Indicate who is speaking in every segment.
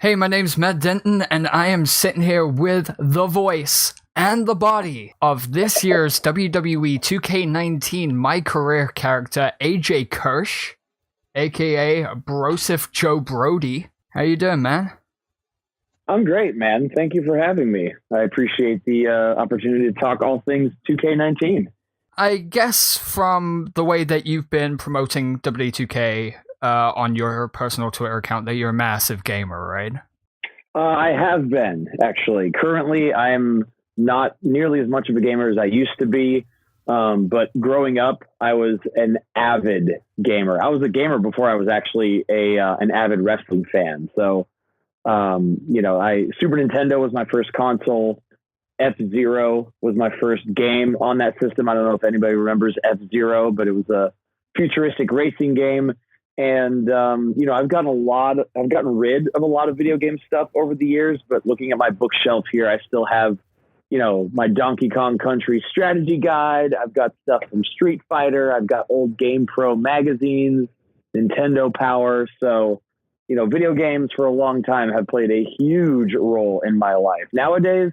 Speaker 1: Hey, my name's Matt Denton, and I am sitting here with the voice and the body of this year's WWE 2K19 Mycareer character, AJ Kirsch, aka Broseph Joe Brody. How you doing, man?
Speaker 2: I'm great, man. Thank you for having me. I appreciate the opportunity to talk all things 2K19.
Speaker 1: I guess from the way that you've been promoting WWE 2K on your personal Twitter account that you're a massive gamer, right?
Speaker 2: I have been, actually. Currently, I'm not nearly as much of a gamer as I used to be. But growing up, I was an avid gamer. I was a gamer before I was actually an avid wrestling fan. So, Super Nintendo was my first console. F-Zero was my first game on that system. I don't know if anybody remembers F-Zero, but it was a futuristic racing game. And, I've gotten rid of a lot of video game stuff over the years, but looking at my bookshelf here, I still have, my Donkey Kong Country strategy guide. I've got stuff from Street Fighter. I've got old Game Pro magazines, Nintendo Power. So, video games for a long time have played a huge role in my life. Nowadays,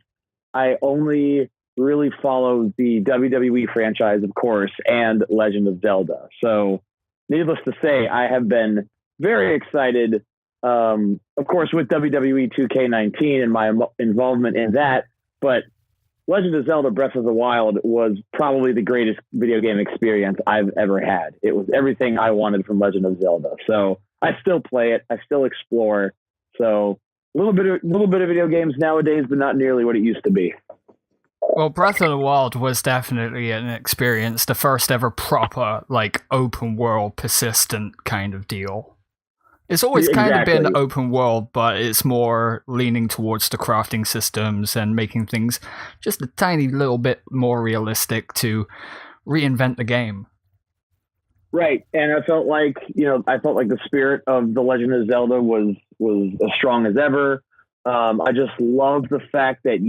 Speaker 2: I only really follow the WWE franchise, of course, and Legend of Zelda. So, needless to say, I have been very excited, of course, with WWE 2K19 and my involvement in that. But Legend of Zelda Breath of the Wild was probably the greatest video game experience I've ever had. It was everything I wanted from Legend of Zelda. So I still play it. I still explore. So a little bit of video games nowadays, but not nearly what it used to be.
Speaker 1: Well, Breath of the Wild was definitely an experience, the first ever proper, open world, persistent kind of deal. It's always kind of been open world, but it's more leaning towards the crafting systems and making things just a tiny little bit more realistic to reinvent the game.
Speaker 2: Right, and I felt like the spirit of The Legend of Zelda was as strong as ever. I just love the fact that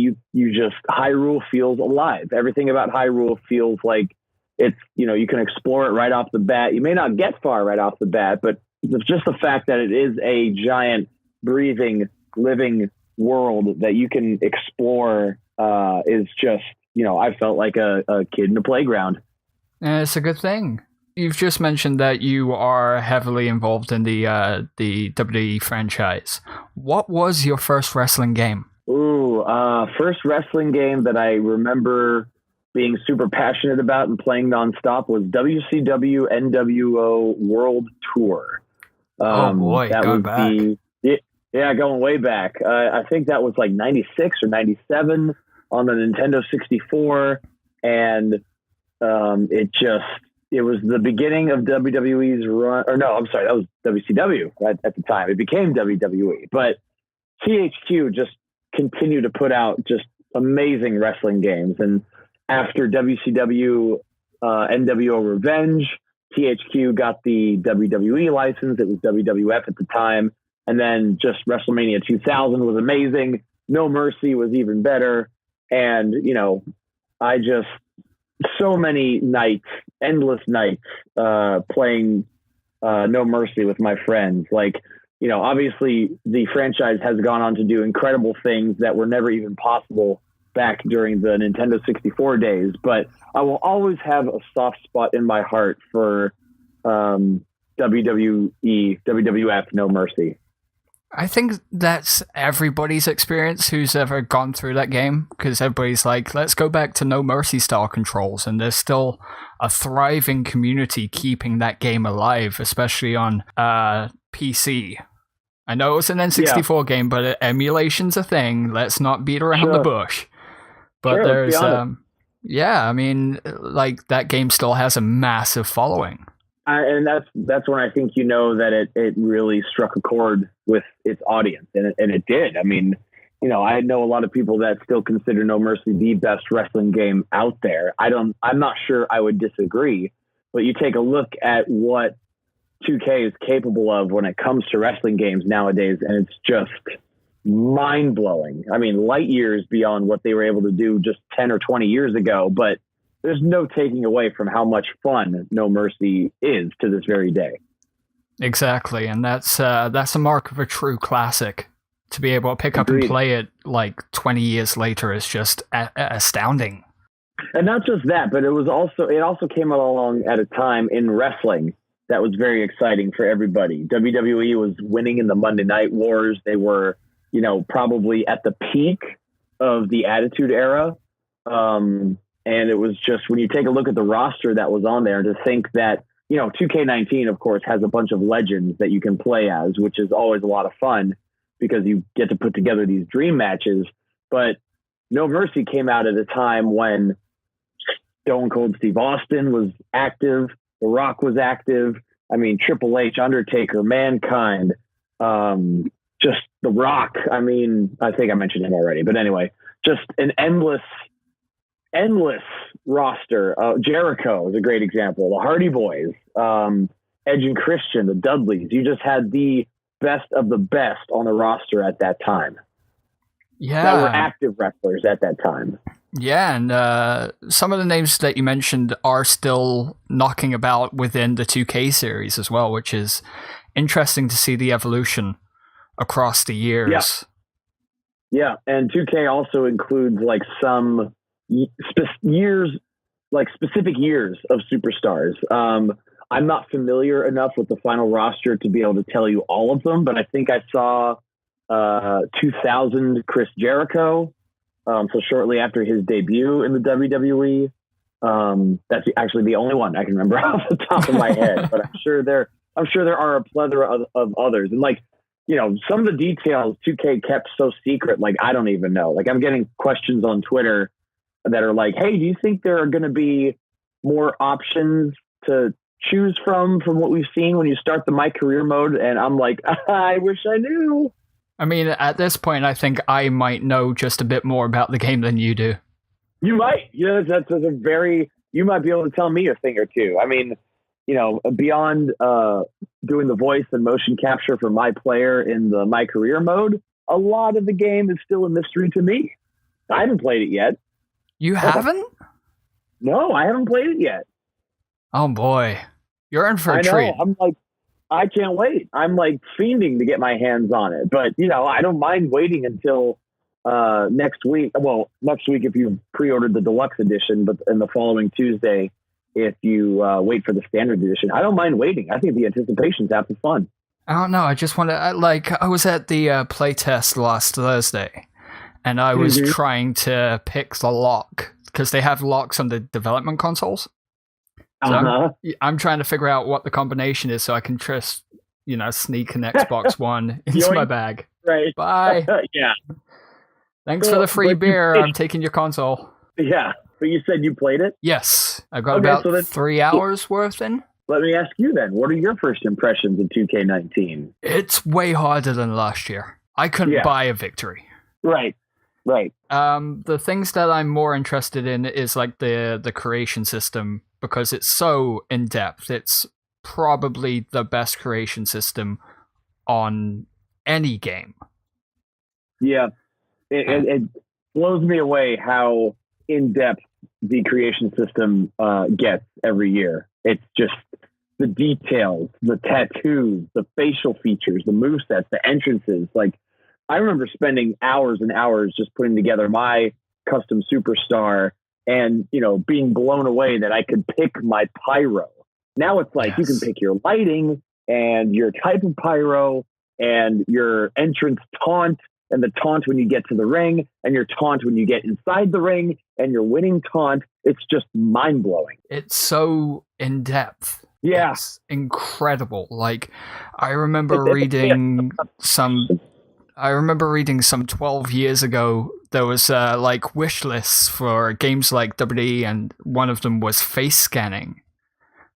Speaker 2: Hyrule feels alive. Everything about Hyrule feels like it's, you can explore it right off the bat. You may not get far right off the bat, but it's just the fact that it is a giant, breathing, living world that you can explore is just, I felt like a kid in a playground.
Speaker 1: And it's a good thing. You've just mentioned that you are heavily involved in the WWE franchise. What was your first wrestling game?
Speaker 2: First wrestling game that I remember being super passionate about and playing nonstop was WCW NWO World Tour.
Speaker 1: Oh boy, going back.
Speaker 2: Going way back. I think that was like 96 or 97 on the Nintendo 64. And it was the beginning of WWE's run. Or no, I'm sorry, that was WCW at the time. It became WWE. But THQ just continued to put out just amazing wrestling games. And after WCW NWO Revenge, THQ got the WWE license. It was WWF at the time. And then just WrestleMania 2000 was amazing. No Mercy was even better. And, so many nights, endless nights, playing No Mercy with my friends. Obviously the franchise has gone on to do incredible things that were never even possible back during the Nintendo 64 days, but I will always have a soft spot in my heart for WWE, WWF, No Mercy.
Speaker 1: I think that's everybody's experience who's ever gone through that game, because everybody's like, let's go back to No Mercy style controls, and there's still a thriving community keeping that game alive, especially on PC. I know it's an N64 game, but emulation's a thing. Let's not beat around the bush. But there's, that game still has a massive following.
Speaker 2: And that's when I think that it really struck a chord with its audience, and it did. I mean, I know a lot of people that still consider No Mercy the best wrestling game out there. I'm not sure I would disagree, but you take a look at what 2K is capable of when it comes to wrestling games nowadays, and it's just mind-blowing. I mean, light years beyond what they were able to do just 10 or 20 years ago, but there's no taking away from how much fun No Mercy is to this very day.
Speaker 1: Exactly, and that's a mark of a true classic. To be able to pick up and
Speaker 2: Agreed.
Speaker 1: play it like 20 years later is just astounding.
Speaker 2: And not just that, but it also came along at a time in wrestling that was very exciting for everybody. WWE was winning in the Monday Night Wars. They were, probably at the peak of the Attitude Era. And it was just, when you take a look at the roster that was on there, to think that, 2K19, of course, has a bunch of legends that you can play as, which is always a lot of fun because you get to put together these dream matches. But No Mercy came out at a time when Stone Cold Steve Austin was active. The Rock was active. I mean, Triple H, Undertaker, Mankind, just The Rock. I mean, I think I mentioned him already, but anyway, just an endless roster. Jericho is a great example. The Hardy Boys, Edge and Christian, the Dudleys. You just had the best of the best on the roster at that time.
Speaker 1: Yeah.
Speaker 2: That were active wrestlers at that time.
Speaker 1: Yeah, and some of the names that you mentioned are still knocking about within the 2K series as well, which is interesting to see the evolution across the years.
Speaker 2: Yeah, and 2K also includes like some years, like specific years of superstars. I'm not familiar enough with the final roster to be able to tell you all of them, but I think I saw 2000 Chris Jericho. So shortly after his debut in the WWE, that's actually the only one I can remember off the top of my head. But I'm sure there are a plethora of others. And some of the details 2K kept so secret, like I don't even know. Like I'm getting questions on Twitter that are like, "Hey, do you think there are going to be more options to choose from what we've seen when you start the Mycareer mode?" And I'm like, I wish I knew.
Speaker 1: I mean, at this point, I think I might know just a bit more about the game than you do.
Speaker 2: You might. That's you might be able to tell me a thing or two. I mean, beyond doing the voice and motion capture for my player in the Mycareer mode, a lot of the game is still a mystery to me. I haven't played it yet.
Speaker 1: You haven't?
Speaker 2: No, I haven't played it yet.
Speaker 1: Oh boy. You're in for a treat.
Speaker 2: I'm like, I can't wait. I'm like fiending to get my hands on it. But, I don't mind waiting until next week. Well, next week if you pre-ordered the deluxe edition, but in the following Tuesday, if you wait for the standard edition. I don't mind waiting. I think the anticipation's half the fun.
Speaker 1: I don't know. I just want to, I was at the playtest last Thursday, and I was trying to pick the lock, because they have locks on the development consoles. So I'm trying to figure out what the combination is so I can just, sneak an Xbox One into my bag.
Speaker 2: Right.
Speaker 1: Bye.
Speaker 2: Yeah.
Speaker 1: Thanks for the free beer. I'm taking your console.
Speaker 2: Yeah. But you said you played it?
Speaker 1: Yes. I got about 3 hours worth in.
Speaker 2: Let me ask you then, what are your first impressions of 2K19?
Speaker 1: It's way harder than last year. I couldn't buy a victory.
Speaker 2: Right.
Speaker 1: The things that I'm more interested in is like the creation system, because it's so in-depth. It's probably the best creation system on any game. Yeah.
Speaker 2: It blows me away how in-depth the creation system gets every year. It's just the details, the tattoos, the facial features, the movesets, the entrances. Like, I remember spending hours and hours just putting together my custom superstar and, being blown away that I could pick my pyro. Now it's like you can pick your lighting and your type of pyro and your entrance taunt and the taunt when you get to the ring and your taunt when you get inside the ring and your winning taunt. It's just mind blowing.
Speaker 1: It's so in depth.
Speaker 2: Yeah.
Speaker 1: It's incredible. Like, I remember reading some 12 years ago, there was like wish lists for games like WWE, and one of them was face scanning.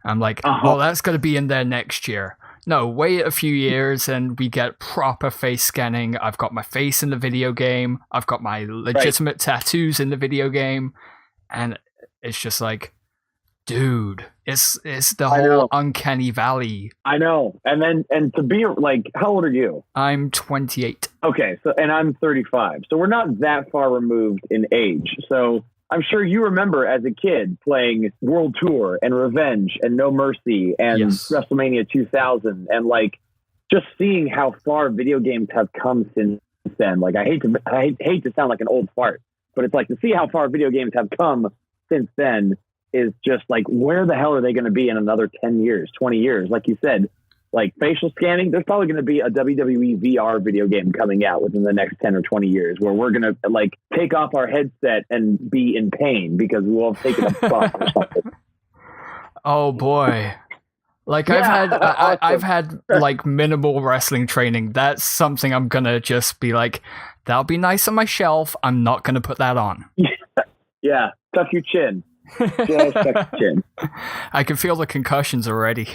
Speaker 1: I'm like, oh, that's going to be in there next year. No, wait a few years and we get proper face scanning. I've got my face in the video game. I've got my legitimate tattoos in the video game. And it's just like, dude, it's the whole uncanny valley.
Speaker 2: I know. And to be like, how old are you?
Speaker 1: I'm 28.
Speaker 2: Okay. So, and I'm 35. So we're not that far removed in age. So I'm sure you remember as a kid playing World Tour and Revenge and No Mercy and WrestleMania 2000 and like just seeing how far video games have come since then. Like, I hate to sound like an old fart, but it's like to see how far video games have come since then is just like, where the hell are they going to be in another 10 years, 20 years? Like you said, like facial scanning, there's probably going to be a WWE VR video game coming out within the next 10 or 20 years where we're going to like take off our headset and be in pain because we'll have taken a bump or something.
Speaker 1: Oh boy. Like I've had like minimal wrestling training. That's something I'm going to just be like, that'll be nice on my shelf. I'm not going to put that on.
Speaker 2: Yeah. Tuck your chin. Just tuck your chin.
Speaker 1: I can feel the concussions already.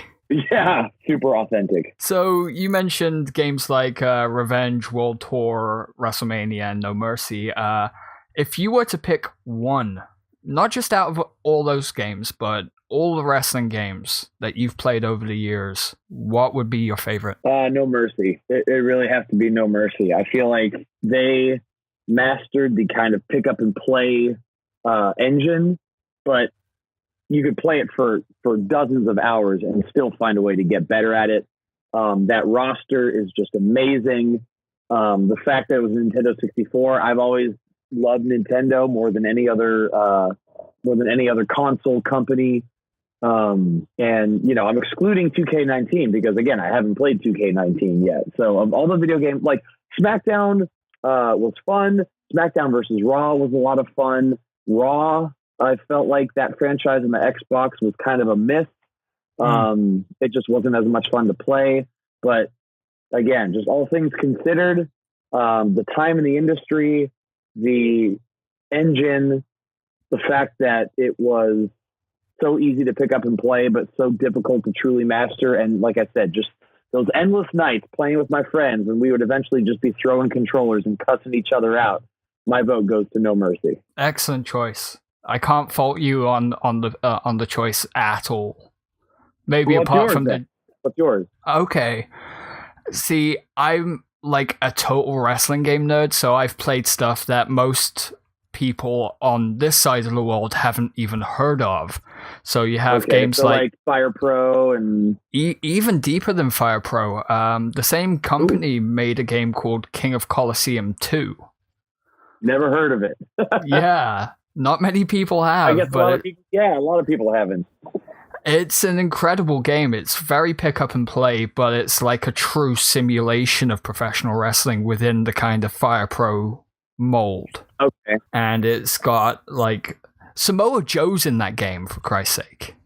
Speaker 2: Yeah, super authentic.
Speaker 1: So you mentioned games like Revenge, World Tour, WrestleMania, and No Mercy. If you were to pick one, not just out of all those games, but all the wrestling games that you've played over the years, what would be your favorite?
Speaker 2: No Mercy. It really has to be No Mercy. I feel like they mastered the kind of pick up and play engine, but you could play it for dozens of hours and still find a way to get better at it. That roster is just amazing. The fact that it was Nintendo 64, I've always loved Nintendo more than any other console company. And you know, I'm excluding 2K19 because again, I haven't played 2K19 yet. So of all the video games, like SmackDown was fun. SmackDown versus Raw was a lot of fun. Raw, I felt like that franchise in the Xbox was kind of a miss. It just wasn't as much fun to play. But again, just all things considered, the time in the industry, the engine, the fact that it was so easy to pick up and play, but so difficult to truly master. And like I said, just those endless nights playing with my friends, and we would eventually just be throwing controllers and cussing each other out. My vote goes to No Mercy.
Speaker 1: Excellent choice. I can't fault you on the choice at all. Maybe
Speaker 2: well,
Speaker 1: apart from the.
Speaker 2: What's yours?
Speaker 1: Okay. See, I'm like a total wrestling game nerd, so I've played stuff that most people on this side of the world haven't even heard of. So you have games like
Speaker 2: Fire Pro and
Speaker 1: even deeper than Fire Pro. The same company made a game called King of Colosseum 2.
Speaker 2: Never heard of it.
Speaker 1: Yeah, not many people have.
Speaker 2: I guess a lot of people haven't.
Speaker 1: It's an incredible game. It's very pick up and play, but it's like a true simulation of professional wrestling within the kind of Fire Pro mold.
Speaker 2: Okay.
Speaker 1: And it's got like Samoa Joe's in that game, for Christ's sake.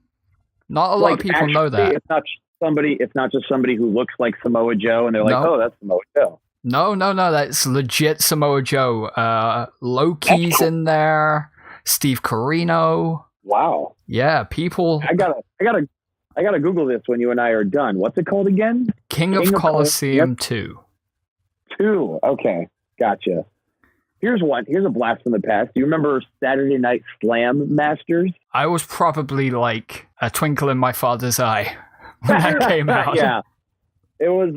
Speaker 1: Not a lot of people know that.
Speaker 2: It's not just somebody who looks like Samoa Joe and they're like, oh, that's Samoa Joe.
Speaker 1: No, that's legit Samoa Joe. Loki's in there. Steve Corino.
Speaker 2: Wow.
Speaker 1: Yeah, people.
Speaker 2: I gotta Google this when you and I are done. What's it called again?
Speaker 1: King of Colosseum 2.
Speaker 2: 2. Okay, gotcha. Here's a blast from the past. Do you remember Saturday Night Slam Masters?
Speaker 1: I was probably like a twinkle in my father's eye when that came out.
Speaker 2: Yeah. It was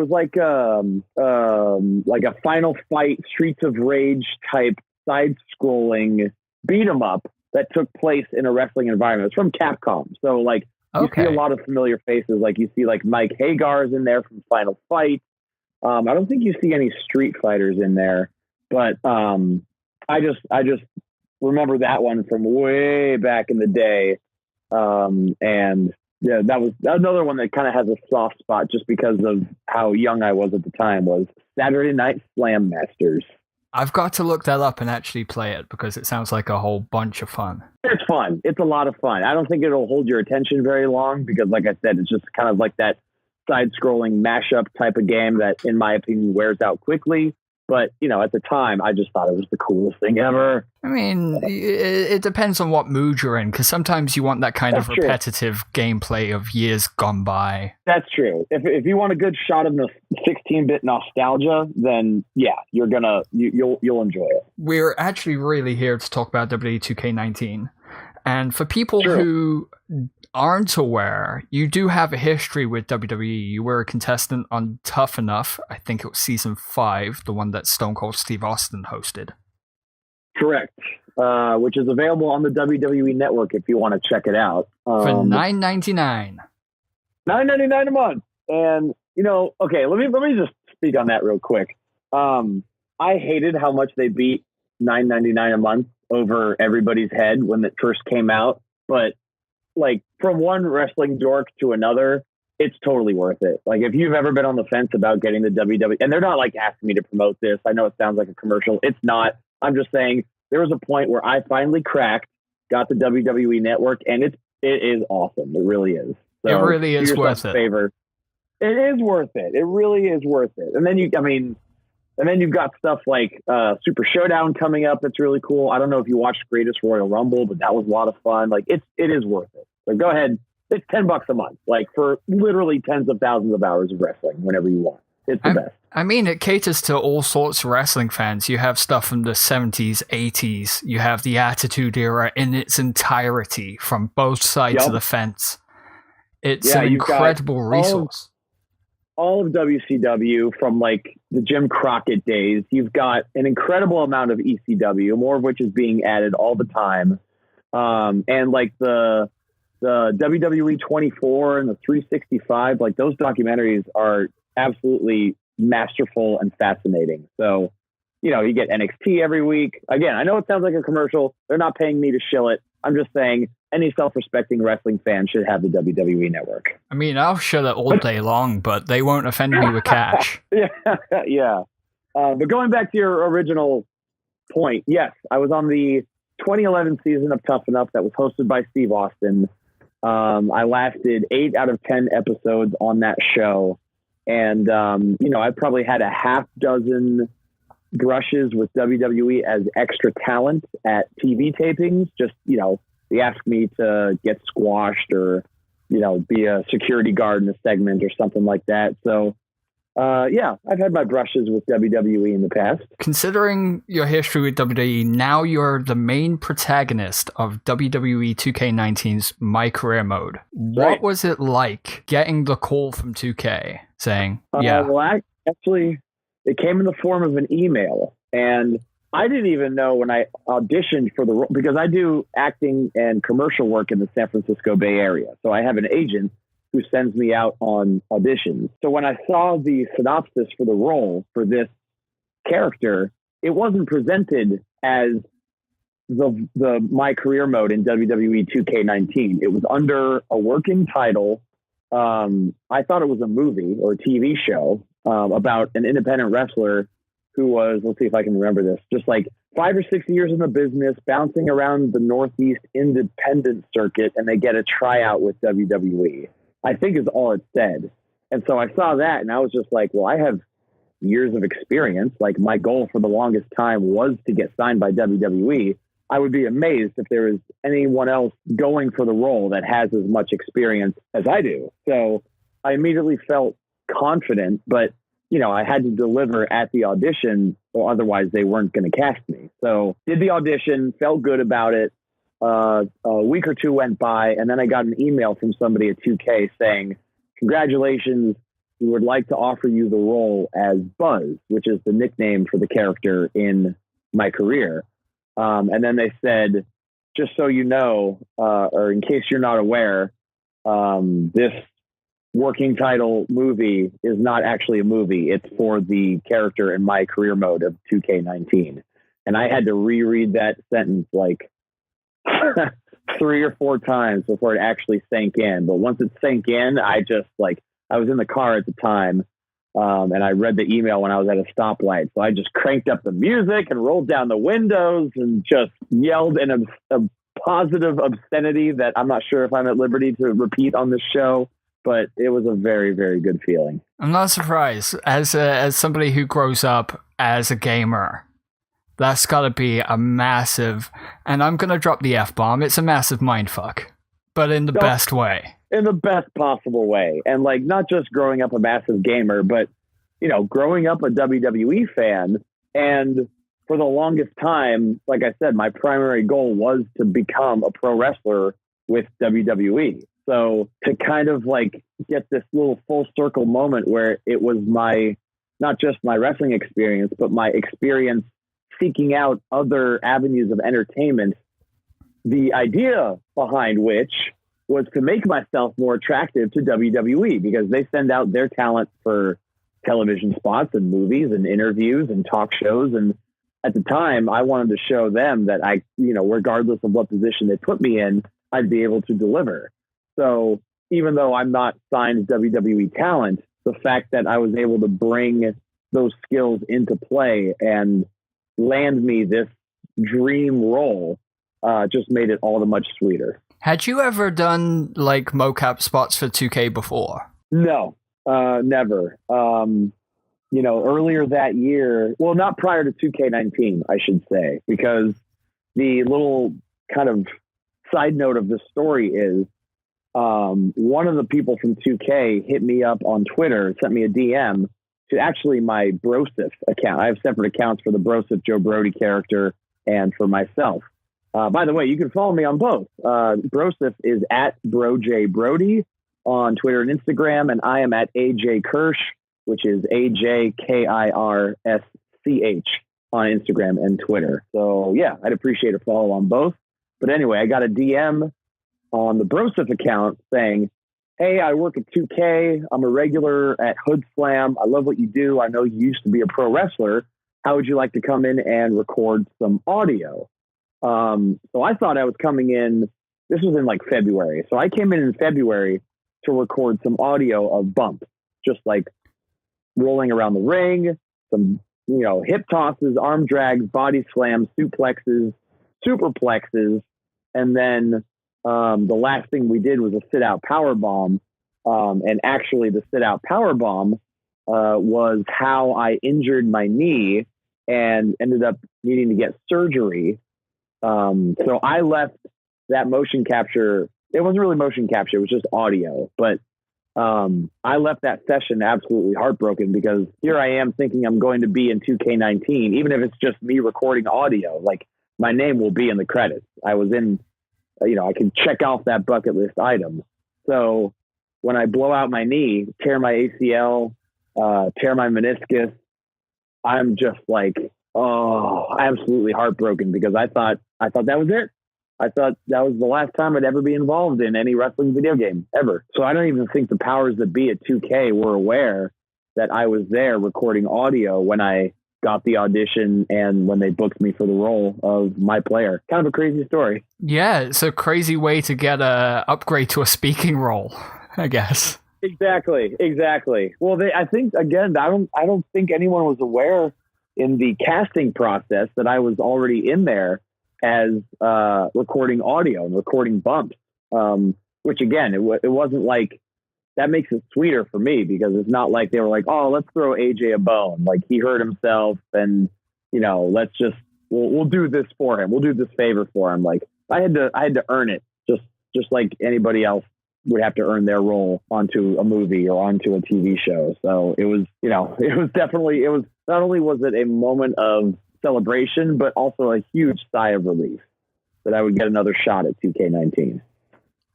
Speaker 2: like a Final Fight Streets of Rage type side-scrolling beat 'em up that took place in a wrestling environment. It's from Capcom, so like you see a lot of familiar faces. Like you see like Mike Hagar's in there from Final Fight. I don't think you see any Street Fighters in there, but I just remember that one from way back in the day, and. Yeah, that was another one that kind of has a soft spot just because of how young I was at the time, was Saturday Night Slam Masters.
Speaker 1: I've got to look that up and actually play it because it sounds like a whole bunch of fun.
Speaker 2: It's fun. It's a lot of fun. I don't think it'll hold your attention very long because, like I said, it's just kind of like that side-scrolling mashup type of game that, in my opinion, wears out quickly. But, you know, at the time, I just thought it was the coolest thing ever.
Speaker 1: I mean, it depends on what mood you're in, because sometimes you want that kind of repetitive gameplay of years gone by.
Speaker 2: That's true. If you want a good shot of the 16-bit nostalgia, then yeah, you'll enjoy it. We're
Speaker 1: actually really here to talk about WWE 2K19. And for people who aren't aware, you do have a history with WWE. You were a contestant on Tough Enough. I think it was season 5, the one that Stone Cold Steve Austin hosted.
Speaker 2: Correct. Which is available on the WWE Network if you want to check it out.
Speaker 1: For $9.99.
Speaker 2: $9.99 a month. And, you know, okay, let me just speak on that real quick. I hated how much they beat $9.99 a month over everybody's head when it first came out. But like from one wrestling dork to another, it's totally worth it. Like if you've ever been on the fence about getting the WWE, and they're not like asking me to promote this. I know it sounds like a commercial. It's not. I'm just saying there was a point where I finally cracked, got the WWE Network, and it is awesome. It really is. So
Speaker 1: it really is worth it.
Speaker 2: Favor. It is worth it. It really is worth it. And then you've got stuff like Super Showdown coming up. That's really cool. I don't know if you watched Greatest Royal Rumble, but that was a lot of fun. Like it is worth it. So go ahead. It's $10 a month, like for literally tens of thousands of hours of wrestling whenever you want. It's the best.
Speaker 1: I mean, it caters to all sorts of wrestling fans. You have stuff from the 70s, 80s. You have the Attitude Era in its entirety from both sides of the fence. It's an incredible resource.
Speaker 2: All of WCW from like the Jim Crockett days. You've got an incredible amount of ECW, more of which is being added all the time. And like the WWE 24 and the 365, like those documentaries are absolutely masterful and fascinating. So, you get NXT every week. Again, I know it sounds like a commercial. They're not paying me to shill it. I'm just saying any self-respecting wrestling fan should have the WWE Network.
Speaker 1: I mean, I'll shill it all day long, but they won't offend me with cash.
Speaker 2: Yeah. But going back to your original point, yes, I was on the 2011 season of Tough Enough that was hosted by Steve Austin. I lasted 8 out of 10 episodes on that show. And, I probably had a half dozen brushes with WWE as extra talent at TV tapings. Just, they asked me to get squashed or, be a security guard in a segment or something like that. So, I've had my brushes with WWE in the past.
Speaker 1: Considering your history with WWE, now you're the main protagonist of WWE 2K19's Mycareer mode. What was it like getting the call from 2K saying,
Speaker 2: Well, actually, it came in the form of an email. And I didn't even know when I auditioned for the role, because I do acting and commercial work in the San Francisco Bay Area. So I have an agent who sends me out on auditions. So when I saw the synopsis for the role for this character, it wasn't presented as the Mycareer mode in WWE 2K19. It was under a working title. I thought it was a movie or a TV show about an independent wrestler who was, let's see if I can remember this, just like 5 or 6 years in the business, bouncing around the Northeast independent circuit, and they get a tryout with WWE. I think is all it said. And so I saw that and I was just like, well, I have years of experience. Like my goal for the longest time was to get signed by WWE. I would be amazed if there is anyone else going for the role that has as much experience as I do. So I immediately felt confident, but I had to deliver at the audition or otherwise they weren't going to cast me. So did the audition, felt good about it. A week or two went by, and then I got an email from somebody at 2K saying, congratulations, we would like to offer you the role as Buzz, which is the nickname for the character in Mycareer. And then they said, just so you know, or in case you're not aware, this working title movie is not actually a movie. It's for the character in Mycareer mode of 2K19. And I had to reread that sentence like 3 or 4 times before it actually sank in. But once it sank in, I was in the car at the time, and I read the email when I was at a stoplight. So I just cranked up the music and rolled down the windows and just yelled in a positive obscenity that I'm not sure if I'm at liberty to repeat on this show, but it was a very, very good feeling.
Speaker 1: I'm not surprised. As somebody who grows up as a gamer, that's got to be a massive, and I'm going to drop the F-bomb, it's a massive mindfuck, but in the best way.
Speaker 2: In the best possible way. And like, not just growing up a massive gamer, but, growing up a WWE fan. And for the longest time, like I said, my primary goal was to become a pro wrestler with WWE. So to kind of like get this little full circle moment where it was not just my wrestling experience, but my experience seeking out other avenues of entertainment, the idea behind which was to make myself more attractive to WWE because they send out their talent for television spots and movies and interviews and talk shows. And at the time, I wanted to show them that I, regardless of what position they put me in, I'd be able to deliver. So even though I'm not signed WWE talent, the fact that I was able to bring those skills into play and land me this dream role just made it all the much sweeter.
Speaker 1: Had you ever done like mocap spots for 2K before?
Speaker 2: No, never. Earlier that year, well, not prior to 2K19, I should say, because the little kind of side note of this story is one of the people from 2K hit me up on Twitter, sent me a DM to actually my Brosif account. I have separate accounts for the Brosif Joe Brody character and for myself. By the way, you can follow me on both. Brosif is at BroJBrody on Twitter and Instagram, and I am at AJ Kirsch, which is AJKIRSCH on Instagram and Twitter. So yeah, I'd appreciate a follow on both. But anyway, I got a DM on the Brosif account saying, "Hey, I work at 2K. I'm a regular at Hood Slam. I love what you do. I know you used to be a pro wrestler. How would you like to come in and record some audio?" So I thought I was coming in, this was in like February. So I came in February to record some audio of bumps, just like rolling around the ring, some, hip tosses, arm drags, body slams, suplexes, superplexes. And then the last thing we did was a sit-out power bomb. And actually the sit-out power bomb was how I injured my knee and ended up needing to get surgery. So I left that motion capture. It wasn't really motion capture. It was just audio, but I left that session absolutely heartbroken because here I am thinking I'm going to be in 2K19, even if it's just me recording audio, like my name will be in the credits. I was in, I can check off that bucket list item. So when I blow out my knee, tear my ACL, tear my meniscus, I'm just like, absolutely heartbroken because I thought that was it. I thought that was the last time I'd ever be involved in any wrestling video game ever. So I don't even think the powers that be at 2K were aware that I was there recording audio when I got the audition and when they booked me for the role of my player. Kind of a crazy story.
Speaker 1: Yeah, it's a crazy way to get a upgrade to a speaking role, I guess.
Speaker 2: Exactly. Well, I think again, I don't think anyone was aware in the casting process that I was already in there as recording audio and recording bumps, which again, it wasn't like, that makes it sweeter for me because it's not like they were like, "Oh, let's throw AJ a bone. Like he hurt himself and, let's just, we'll do this for him. We'll do this favor for him." Like I had to earn it just like anybody else would have to earn their role onto a movie or onto a TV show. So it was, not only was it a moment of celebration, but also a huge sigh of relief that I would get another shot at 2K19.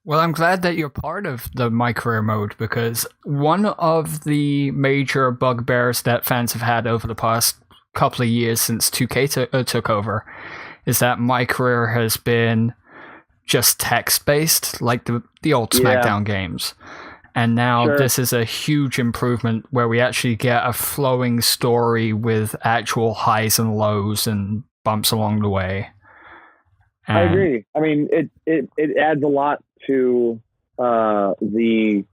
Speaker 1: Well, I'm glad that you're part of the Mycareer mode because one of the major bugbears that fans have had over the past couple of years since 2K took over is that Mycareer has been just text-based, like the old SmackDown games. And now this is a huge improvement where we actually get a flowing story with actual highs and lows and bumps along the way. And I
Speaker 2: agree. I mean, it adds a lot to the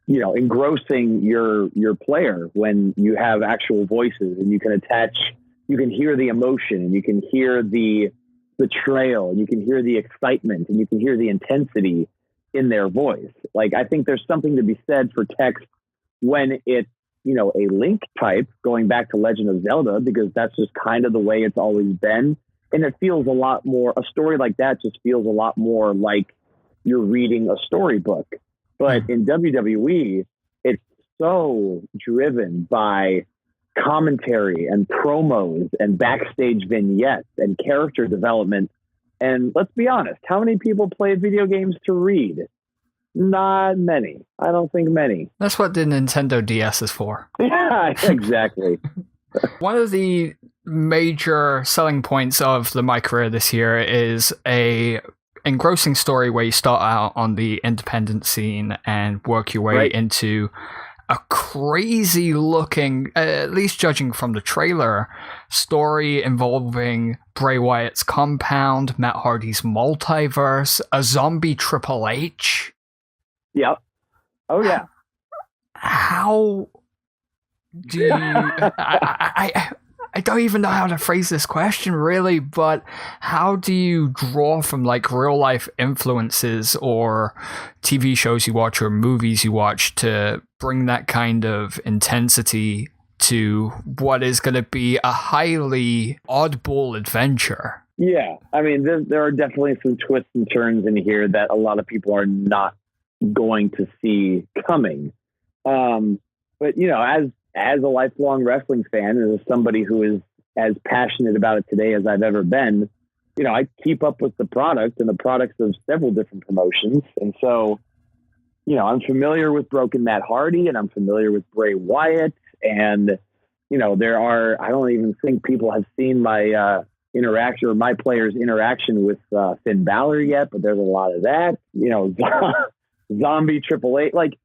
Speaker 2: engrossing your player when you have actual voices and you can hear the emotion and you can hear the betrayal and you can hear the excitement and you can hear the intensity in their voice. Like, I think there's something to be said for text when it's, a link type going back to Legend of Zelda, because that's just kind of the way it's always been. And it feels a lot more, a story like that just feels a lot more like you're reading a storybook. But in WWE, it's so driven by commentary and promos and backstage vignettes and character development. And let's be honest, how many people play video games to read? Not many. I don't think many.
Speaker 1: That's what the Nintendo DS is for.
Speaker 2: Yeah, exactly.
Speaker 1: One of the major selling points of the Mycareer this year is a engrossing story where you start out on the independent scene and work your way into a crazy looking, at least judging from the trailer, story involving Bray Wyatt's compound, Matt Hardy's multiverse, a zombie Triple H.
Speaker 2: Yep. Oh yeah.
Speaker 1: How do you... I don't even know how to phrase this question, really, but how do you draw from, like, real-life influences or TV shows you watch or movies you watch to bring that kind of intensity to what is going to be a highly oddball adventure?
Speaker 2: Yeah. I mean, there are definitely some twists and turns in here that a lot of people are not going to see coming. But, you know, as a lifelong wrestling fan and as somebody who is as passionate about it today as I've ever been, you know, I keep up with the product and the products of several different promotions. And so, you know, I'm familiar with Broken Matt Hardy and I'm familiar with Bray Wyatt. And, you know, I don't even think people have seen my interaction or my player's interaction with Finn Balor yet, but there's a lot of that, you know, zombie Triple H. Like,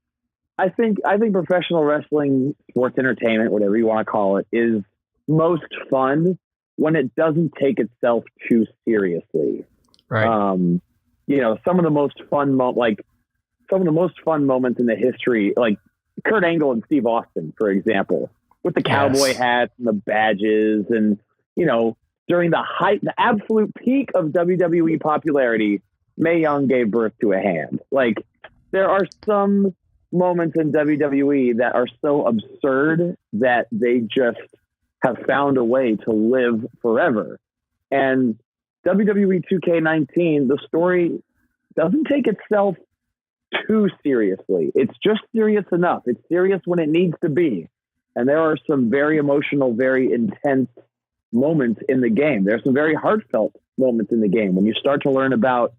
Speaker 2: I think professional wrestling, sports entertainment, whatever you want to call it, is most fun when it doesn't take itself too seriously.
Speaker 1: Right.
Speaker 2: You know, some of the most fun moments in the history, like Kurt Angle and Steve Austin, for example, with the cowboy hats and the badges, and you know, during the absolute peak of WWE popularity, Mae Young gave birth to a hand. Like, there are some moments in WWE that are so absurd that they just have found a way to live forever. And WWE 2K19, the story doesn't take itself too seriously. It's just serious enough. It's serious when it needs to be. And there are some very emotional, very intense moments in the game. There are some very heartfelt moments in the game. When you start to learn about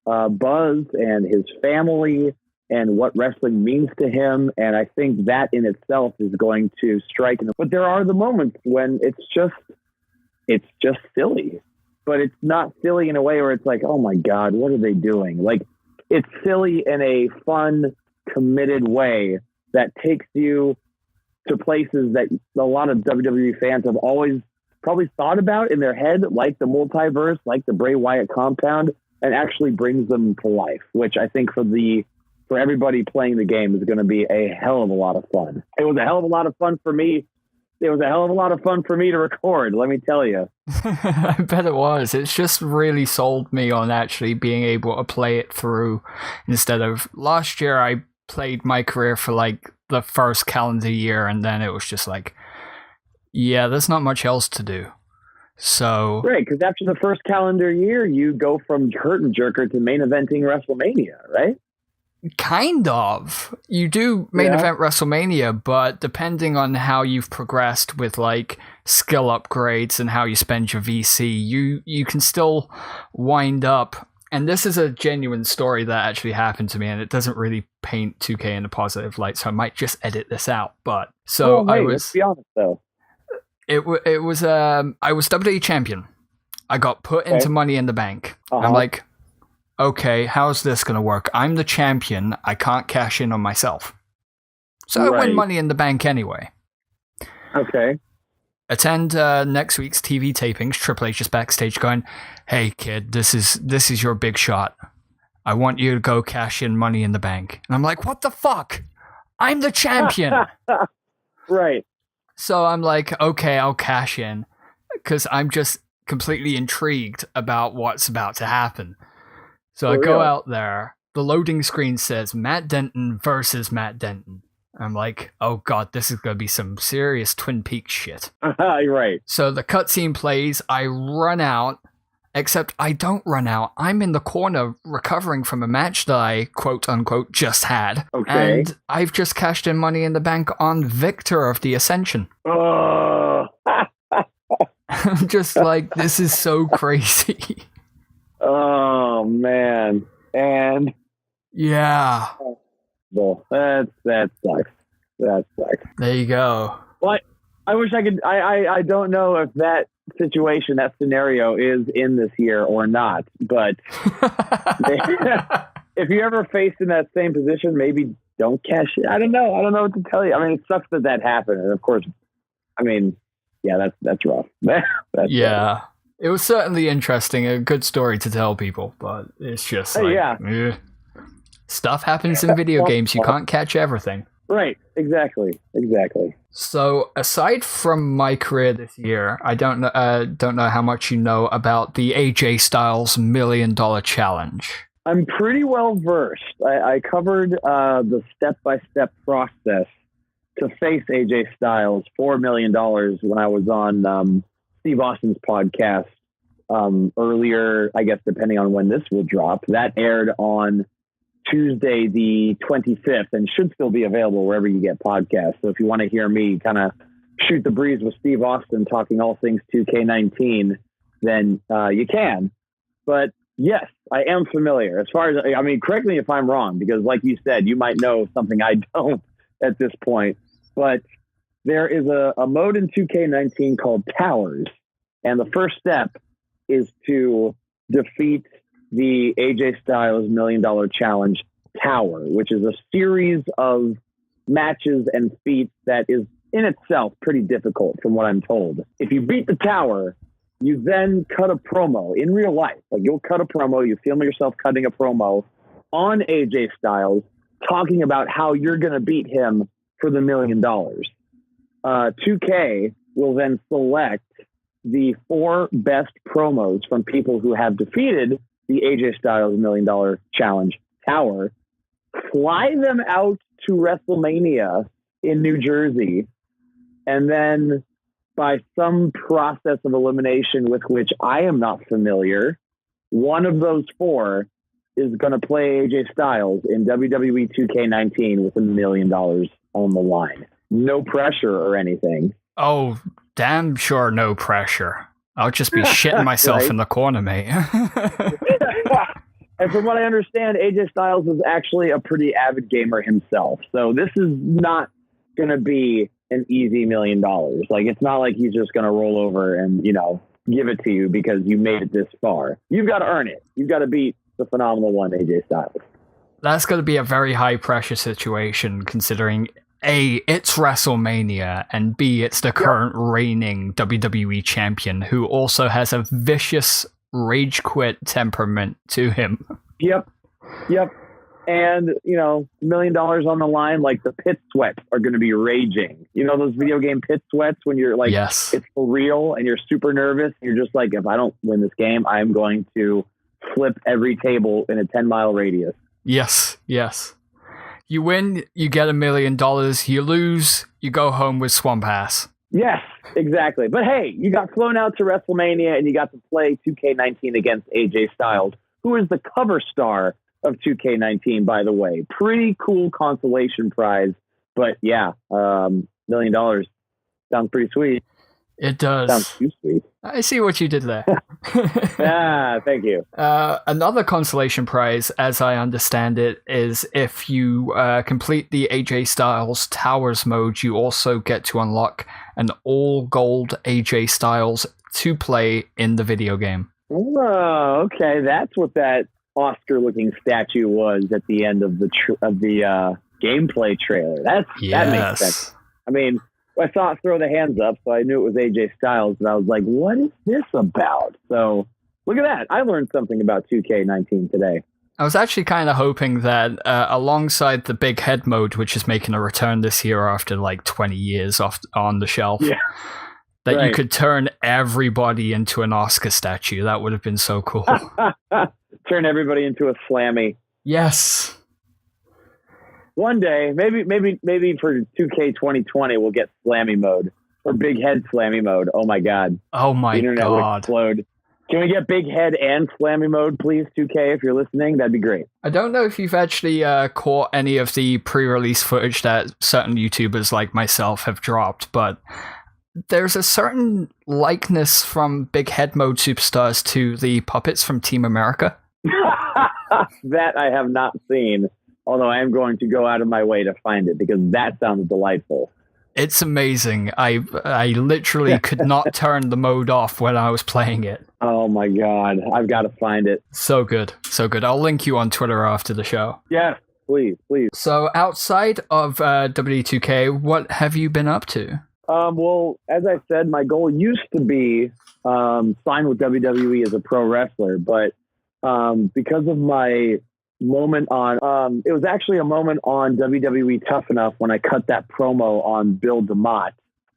Speaker 2: Buzz and his family and what wrestling means to him. And I think that in itself is going to strike. But there are the moments when it's just silly, but it's not silly in a way where it's like, oh my God, what are they doing? Like, it's silly in a fun, committed way that takes you to places that a lot of WWE fans have always probably thought about in their head, like the multiverse, like the Bray Wyatt compound, and actually brings them to life, which I think for everybody playing the game is going to be a hell of a lot of fun. It was a hell of a lot of fun for me. It was a hell of a lot of fun for me to record, let me tell you.
Speaker 1: I bet it was. It's just really sold me on actually being able to play it through instead of last year. I played Mycareer for like the first calendar year, and then it was just like, yeah, there's not much else to do. So
Speaker 2: right, because after the first calendar year, you go from curtain jerker to main eventing WrestleMania, right?
Speaker 1: Kind of. You do main event WrestleMania, but depending on how you've progressed with like skill upgrades and how you spend your VC, you can still wind up. And this is a genuine story that actually happened to me, and it doesn't really paint 2K in a positive light, so I might just edit this out. But so
Speaker 2: let's be honest though.
Speaker 1: I was WWE champion. I got put into Money in the Bank. I'm like, okay, how's this going to work? I'm the champion. I can't cash in on myself. So I win Money in the Bank anyway.
Speaker 2: Okay.
Speaker 1: Attend next week's TV tapings. Triple H is backstage going, hey, kid, this is your big shot. I want you to go cash in Money in the Bank. And I'm like, what the fuck? I'm the champion.
Speaker 2: Right.
Speaker 1: So I'm like, okay, I'll cash in because I'm just completely intrigued about what's about to happen. So I go out there. The loading screen says Matt Denton versus Matt Denton. I'm like, oh God, this is going to be some serious Twin Peaks shit.
Speaker 2: Right.
Speaker 1: So the cutscene plays. I run out, except I don't run out. I'm in the corner recovering from a match that I, quote unquote, just had.
Speaker 2: Okay.
Speaker 1: And I've just cashed in Money in the Bank on Victor of the Ascension.
Speaker 2: Oh.
Speaker 1: I'm just like, this is so crazy.
Speaker 2: Oh man. And
Speaker 1: yeah.
Speaker 2: Well, that sucks. That sucks.
Speaker 1: There you go.
Speaker 2: Well, I wish I could. I don't know if that situation, that scenario, is in this year or not. But if you ever faced in that same position, maybe don't cash it. I don't know. I don't know what to tell you. I mean, it sucks that happened. And of course, I mean, yeah, that's rough. That's rough.
Speaker 1: It was certainly interesting, a good story to tell people, but it's just like, stuff happens in video games. You can't catch everything.
Speaker 2: Right. Exactly.
Speaker 1: So, aside from Mycareer this year, I don't know how much you know about the AJ Styles $1 Million Challenge.
Speaker 2: I'm pretty well versed. I covered the step-by-step process to face AJ Styles for $1 million when I was on Steve Austin's podcast earlier, I guess, depending on when this will drop. That aired on Tuesday, the 25th, and should still be available wherever you get podcasts. So if you want to hear me kind of shoot the breeze with Steve Austin talking all things 2K19, then you can. But yes, I am familiar. As far as, I mean, correct me if I'm wrong, because like you said, you might know something I don't at this point. But there is a mode in 2K19 called Towers. And the first step is to defeat the AJ Styles $1 Million Challenge Tower, which is a series of matches and feats that is in itself pretty difficult from what I'm told. If you beat the tower, you then cut a promo in real life. Like, you'll cut a promo, you film yourself cutting a promo on AJ Styles, talking about how you're going to beat him for the $1 million. 2K will then select the 4 best promos from people who have defeated the AJ Styles $1 Million Challenge Tower, fly them out to WrestleMania in New Jersey, and then by some process of elimination with which I am not familiar, one of those 4 is going to play AJ Styles in WWE 2K19 with $1 million on the line. No pressure or anything.
Speaker 1: Oh, damn sure no pressure. I'll just be shitting myself in the corner, mate.
Speaker 2: And from what I understand, AJ Styles is actually a pretty avid gamer himself. So this is not going to be an easy $1 million. Like, it's not like he's just going to roll over and, give it to you because you made it this far. You've got to earn it. You've got to beat the phenomenal one, AJ Styles.
Speaker 1: That's going to be a very high pressure situation, considering A, it's WrestleMania, and B, it's the current reigning WWE champion who also has a vicious Ragequit temperament to him. Yep.
Speaker 2: And, $1 million on the line, like the pit sweats are going to be raging. You know, those video game pit sweats when you're like,
Speaker 1: yes,
Speaker 2: it's for real and you're super nervous. You're just like, if I don't win this game, I'm going to flip every table in a 10-mile radius.
Speaker 1: Yes. You win, you get $1 million. You lose, you go home with swamp ass.
Speaker 2: Yes, exactly. But hey, you got flown out to WrestleMania and you got to play 2K19 against AJ Styles, who is the cover star of 2K19, by the way. Pretty cool consolation prize. But yeah, $1 million sounds pretty sweet.
Speaker 1: It does.
Speaker 2: Sounds too sweet.
Speaker 1: I see what you did there.
Speaker 2: Thank you.
Speaker 1: Another consolation prize, as I understand it, is if you complete the AJ Styles Towers mode, you also get to unlock an all-gold AJ Styles to play in the video game.
Speaker 2: Oh, okay. That's what that Oscar-looking statue was at the end of the gameplay trailer. That makes sense. I mean, I saw it throw the hands up, so I knew it was AJ Styles, and I was like, what is this about? So look at that. I learned something about 2K19 today.
Speaker 1: I was actually kind of hoping that alongside the big head mode, which is making a return this year after like 20 years on the shelf, that you could turn everybody into an Oscar statue. That would have been so cool.
Speaker 2: Turn everybody into a Slammy.
Speaker 1: Yes.
Speaker 2: One day, maybe for 2K 2020, we'll get Slammy mode or Big Head Slammy mode. Oh my God!
Speaker 1: Oh my
Speaker 2: the internet
Speaker 1: God!
Speaker 2: Would explode. Can we get Big Head and Slammy mode, please, 2K? If you're listening, that'd be great.
Speaker 1: I don't know if you've actually caught any of the pre-release footage that certain YouTubers like myself have dropped, but there's a certain likeness from Big Head mode superstars to the puppets from Team America.
Speaker 2: That I have not seen. Although I am going to go out of my way to find it because that sounds delightful.
Speaker 1: It's amazing. I literally could not turn the mode off when I was playing it.
Speaker 2: Oh my God. I've got to find it.
Speaker 1: So good. I'll link you on Twitter after the show.
Speaker 2: Yes. please, please.
Speaker 1: So outside of W2K, what have you been up to?
Speaker 2: Well, as I said, my goal used to be sign with WWE as a pro wrestler, but because of my moment on, it was actually a moment on WWE Tough Enough when I cut that promo on Bill DeMott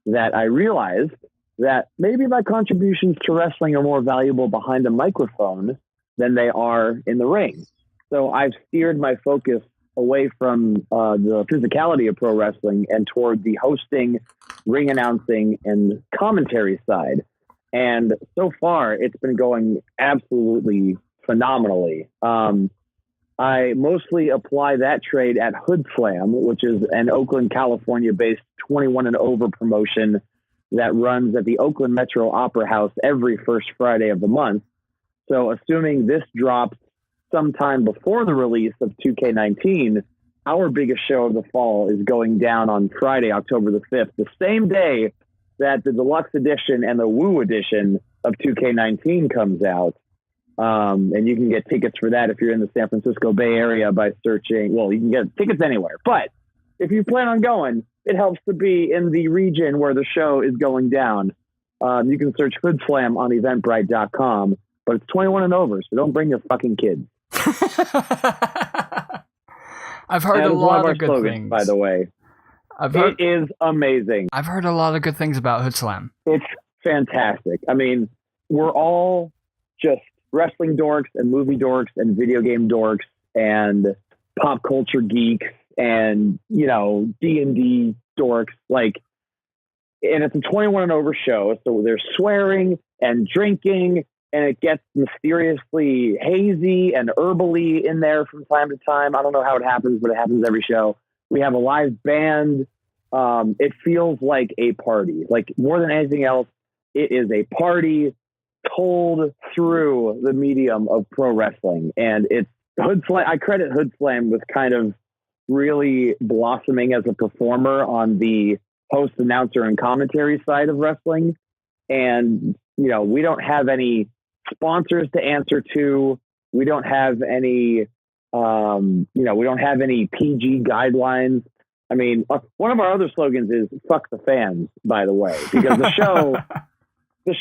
Speaker 2: that I realized that maybe my contributions to wrestling are more valuable behind a microphone than they are in the ring. So I've steered my focus away from the physicality of pro wrestling and toward the hosting, ring announcing, and commentary side. And so far, it's been going absolutely phenomenally. I mostly apply that trade at Hood Slam, which is an Oakland, California-based 21 and over promotion that runs at the Oakland Metro Opera House every first Friday of the month. So assuming this drops sometime before the release of 2K19, our biggest show of the fall is going down on Friday, October the 5th, the same day that the deluxe edition and the Woo edition of 2K19 comes out. And you can get tickets for that if you're in the San Francisco Bay Area by searching. Well, you can get tickets anywhere. But if you plan on going, it helps to be in the region where the show is going down. You can search Hood Slam on Eventbrite.com, but it's 21 and over, so don't bring your fucking kids.
Speaker 1: I've heard a lot of good
Speaker 2: slogans,
Speaker 1: things.
Speaker 2: by the way. It is amazing.
Speaker 1: I've heard a lot of good things about Hood Slam.
Speaker 2: It's fantastic. I mean, we're all just wrestling dorks and movie dorks and video game dorks and pop culture geeks and, you know, D&D dorks. Like, and it's a 21 and over show. So there's swearing and drinking, and it gets mysteriously hazy and herbally in there from time to time. I don't know how it happens, but it happens every show. We have a live band. It feels like a party. Like, more than anything else, it is a party told through the medium of pro wrestling. And it's Hood Slam. I credit Hood Slam with kind of really blossoming as a performer on the host, announcer, and commentary side of wrestling. And, you know, we don't have any sponsors to answer to. We don't have any, we don't have any PG guidelines. I mean, one of our other slogans is "fuck the fans," by the way, because the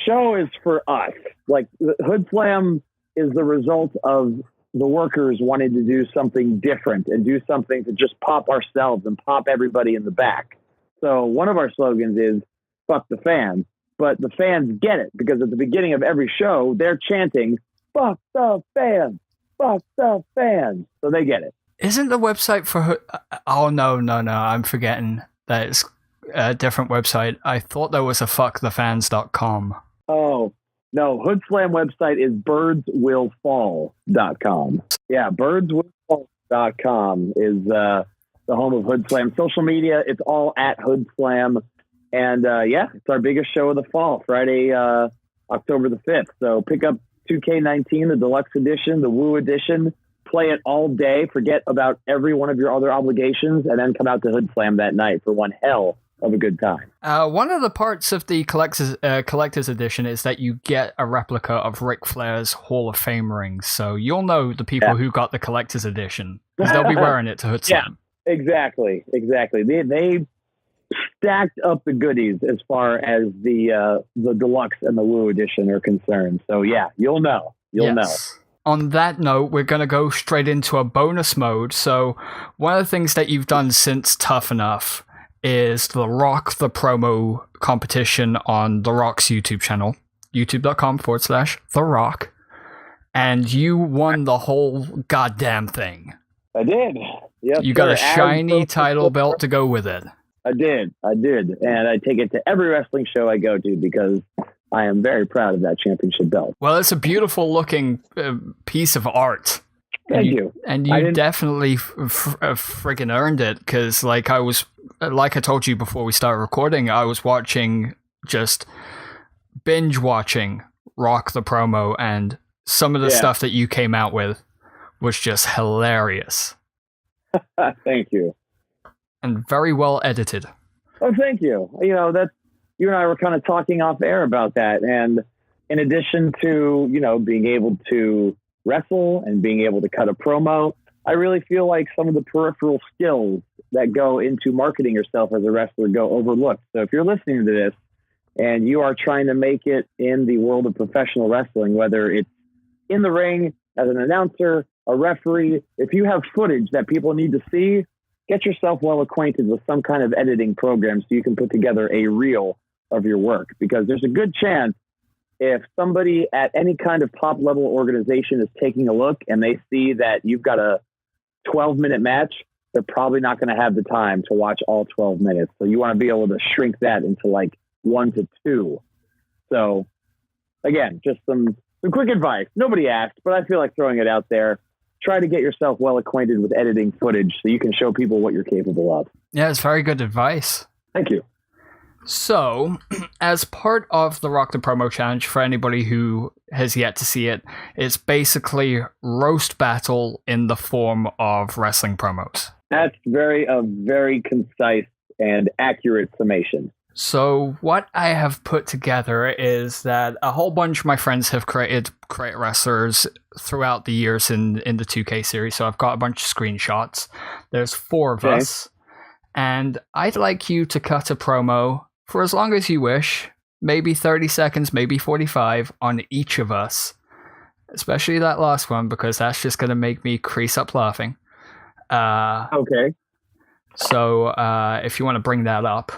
Speaker 2: show is for us. Like, Hood Slam is the result of the workers wanting to do something different and do something to just pop ourselves and pop everybody in the back. So one of our slogans is "fuck the fans," but the fans get it because at the beginning of every show, they're chanting "fuck the fans, fuck the fans." So they get it.
Speaker 1: Isn't the website for oh, no, I'm forgetting that it's a different website. I thought there was a fuckthefans.com.
Speaker 2: Oh, no. Hood Slam website is birdswillfall.com. Yeah, birdswillfall.com is the home of Hood Slam. Social media, it's all at Hood Slam. And it's our biggest show of the fall, Friday, October the 5th. So pick up 2K19, the deluxe edition, the Woo edition. Play it all day, forget about every one of your other obligations, and then come out to Hood Slam that night for one hell of a good time.
Speaker 1: One of the parts of the collector's edition is that you get a replica of Ric Flair's Hall of Fame rings, so you'll know the people who got the collector's edition, because they'll be wearing it to Hood Slam.
Speaker 2: Yeah, exactly. They stacked up the goodies as far as the deluxe and the Woo edition are concerned. So yeah, you'll know. You'll know.
Speaker 1: On that note, we're going to go straight into a bonus mode. So one of the things that you've done since Tough Enough is the Rock the Promo competition on The Rock's YouTube channel, youtube.com/The Rock. And you won the whole goddamn thing.
Speaker 2: I did. Yes,
Speaker 1: you got a shiny title belt to go with it.
Speaker 2: I did. And I take it to every wrestling show I go to because I am very proud of that championship belt.
Speaker 1: Well, it's a beautiful looking piece of art.
Speaker 2: Thank you.
Speaker 1: And you definitely friggin' earned it, because like I told you before we started recording, I was binge watching Rock the Promo, and some of the stuff that you came out with was just hilarious.
Speaker 2: Thank you.
Speaker 1: And very well edited.
Speaker 2: Oh, thank you. You know, you and I were kind of talking off air about that. And in addition to, you know, being able to wrestle and being able to cut a promo, I really feel like some of the peripheral skills that go into marketing yourself as a wrestler go overlooked. So if you're listening to this and you are trying to make it in the world of professional wrestling, whether it's in the ring, as an announcer, a referee, if you have footage that people need to see, get yourself well acquainted with some kind of editing program so you can put together a reel of your work. Because there's a good chance if somebody at any kind of top level organization is taking a look and they see that you've got a 12-minute match, they're probably not going to have the time to watch all 12 minutes. So you want to be able to shrink that into like 1 to 2. So again, just some quick advice. Nobody asked, but I feel like throwing it out there. Try to get yourself well acquainted with editing footage so you can show people what you're capable of.
Speaker 1: Yeah, it's very good advice.
Speaker 2: Thank you.
Speaker 1: So, as part of the Rock the Promo Challenge, for anybody who has yet to see it, it's basically roast battle in the form of wrestling promos.
Speaker 2: That's a very concise and accurate summation.
Speaker 1: So what I have put together is that a whole bunch of my friends have created wrestlers throughout the years in the 2K series. So I've got a bunch of screenshots. There's 4 of us. And I'd like you to cut a promo for as long as you wish. Maybe 30 seconds, maybe 45 on each of us. Especially that last one, because that's just going to make me crease up laughing.
Speaker 2: Okay.
Speaker 1: So if you want to bring that up.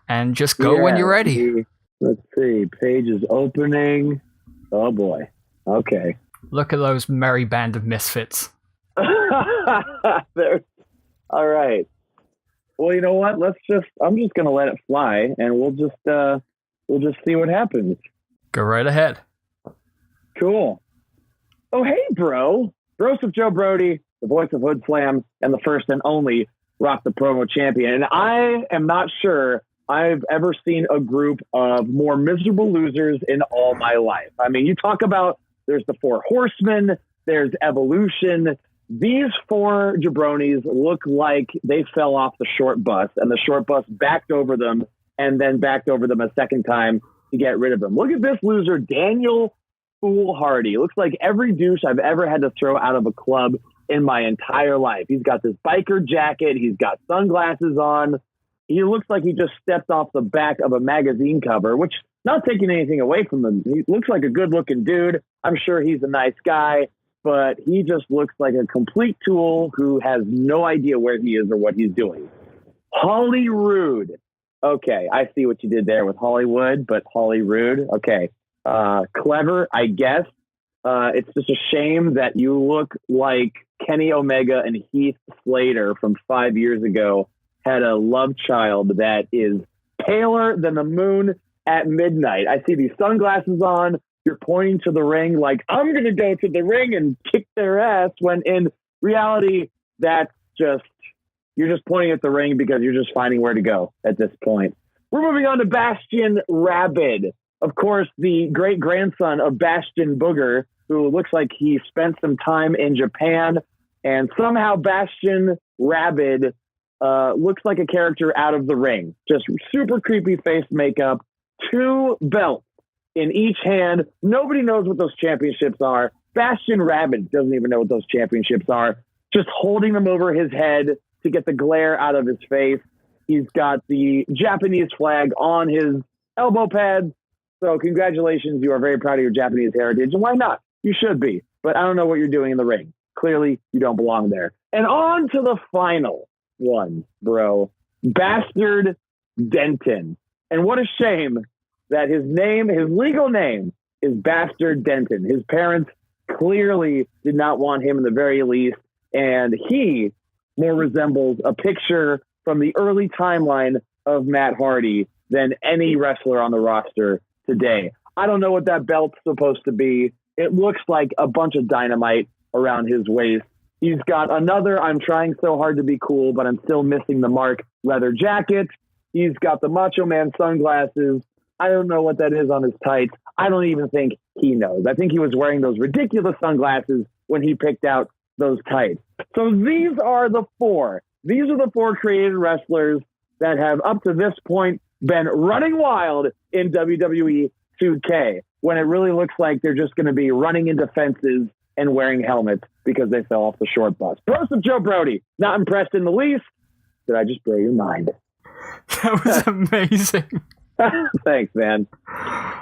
Speaker 1: And just go when you're ready.
Speaker 2: Let's see. Page is opening. Oh, boy. Okay.
Speaker 1: Look at those merry band of misfits.
Speaker 2: All right. Well, you know what? I'm just going to let it fly, and we'll just see what happens.
Speaker 1: Go right ahead.
Speaker 2: Cool. Oh, hey, bro. Broseph Joe Brody, the voice of Hood Slam, and the first and only Rock the Promo champion. And I am not sure I've ever seen a group of more miserable losers in all my life. I mean, you talk about there's the 4 horsemen, there's evolution. These 4 jabronis look like they fell off the short bus, and the short bus backed over them and then backed over them a second time to get rid of them. Look at this loser, Daniel Foolhardy. Looks like every douche I've ever had to throw out of a club in my entire life. He's got this biker jacket. He's got sunglasses on. He looks like he just stepped off the back of a magazine cover, which, not taking anything away from him, he looks like a good-looking dude. I'm sure he's a nice guy, but he just looks like a complete tool who has no idea where he is or what he's doing. Holly Rude. Okay, I see what you did there with Hollywood, but Holly Rude. Okay, clever, I guess. It's just a shame that you look like Kenny Omega and Heath Slater from 5 years ago had a love child that is paler than the moon at midnight. I see these sunglasses on. You're pointing to the ring like, I'm going to go to the ring and kick their ass, when in reality, that's just, you're just pointing at the ring because you're just finding where to go at this point. We're moving on to Bastion Rabid. Of course, the great grandson of Bastion Booger, who looks like he spent some time in Japan, and somehow Bastion Rabid looks like a character out of the ring. Just super creepy face makeup, 2 belts in each hand. Nobody knows what those championships are. Bastion Rabid doesn't even know what those championships are. Just holding them over his head to get the glare out of his face. He's got the Japanese flag on his elbow pads. So congratulations. You are very proud of your Japanese heritage. And why not? You should be. But I don't know what you're doing in the ring. Clearly, you don't belong there. And on to the final one, bro. Bastard Denton. And what a shame that his legal name is Bastard Denton. His parents clearly did not want him in the very least. And he more resembles a picture from the early timeline of Matt Hardy than any wrestler on the roster today. I don't know what that belt's supposed to be. It looks like a bunch of dynamite around his waist. He's got another I'm trying so hard to be cool, but I'm still missing the mark leather jacket. He's got the Macho Man sunglasses. I don't know what that is on his tights. I don't even think he knows. I think he was wearing those ridiculous sunglasses when he picked out those tights. So these are the 4. These are the 4 created wrestlers that have up to this point been running wild in WWE 2K, when it really looks like they're just going to be running into fences and wearing helmets because they fell off the short bus. Broseph Joe Brody, not impressed in the least. Did I just blow your mind?
Speaker 1: That was amazing.
Speaker 2: Thanks, man.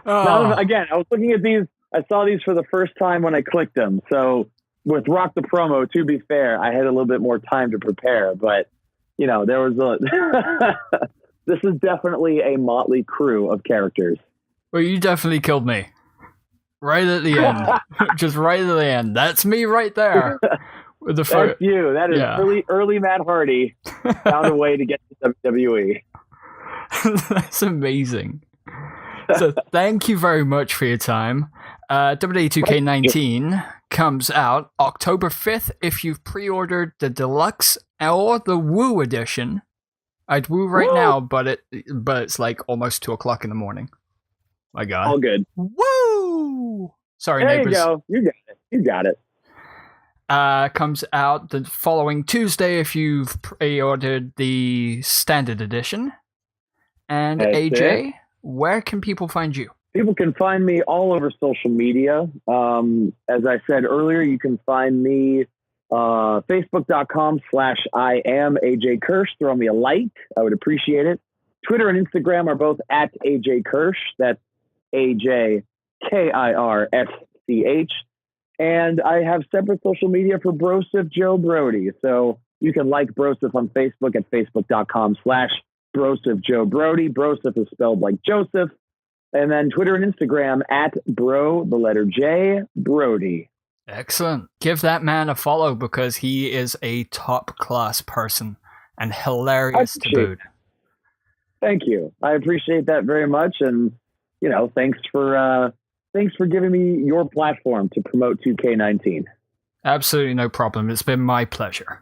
Speaker 2: Again, I was looking at these. I saw these for the first time when I clicked them. So with Rock the Promo, to be fair, I had a little bit more time to prepare. But, you know, there was a... This is definitely a motley crew of characters.
Speaker 1: Well, you definitely killed me. Right at the end. Just right at the end. That's me right there. With the
Speaker 2: That's you. That is early Matt Hardy found a way to get to WWE.
Speaker 1: That's amazing. So thank you very much for your time. WWE 2K19 comes out October 5th. If you've pre-ordered the Deluxe or the Woo edition, I'd woo right now, but it's like almost 2:00 in the morning. My God.
Speaker 2: All good.
Speaker 1: Woo! Sorry,
Speaker 2: there
Speaker 1: neighbors.
Speaker 2: You go. You got it.
Speaker 1: Comes out the following Tuesday if you've pre-ordered the Standard Edition. And AJ, where can people find you?
Speaker 2: People can find me all over social media. As I said earlier, you can find me Facebook.com/I am AJ Kirsch. Throw me a like. I would appreciate it. Twitter and Instagram are both at AJ Kirsch. That's AJ KIRSCH. And I have separate social media for Broseph Joe Brody. So you can like Broseph on Facebook at Facebook.com/Broseph Joe Brody. Broseph is spelled like Joseph. And then Twitter and Instagram at the letter J, Brody.
Speaker 1: Excellent. Give that man a follow because he is a top class person and hilarious to boot.
Speaker 2: Thank you. I appreciate that very much. And, you know, thanks for giving me your platform to promote 2K19.
Speaker 1: Absolutely no problem. It's been my pleasure.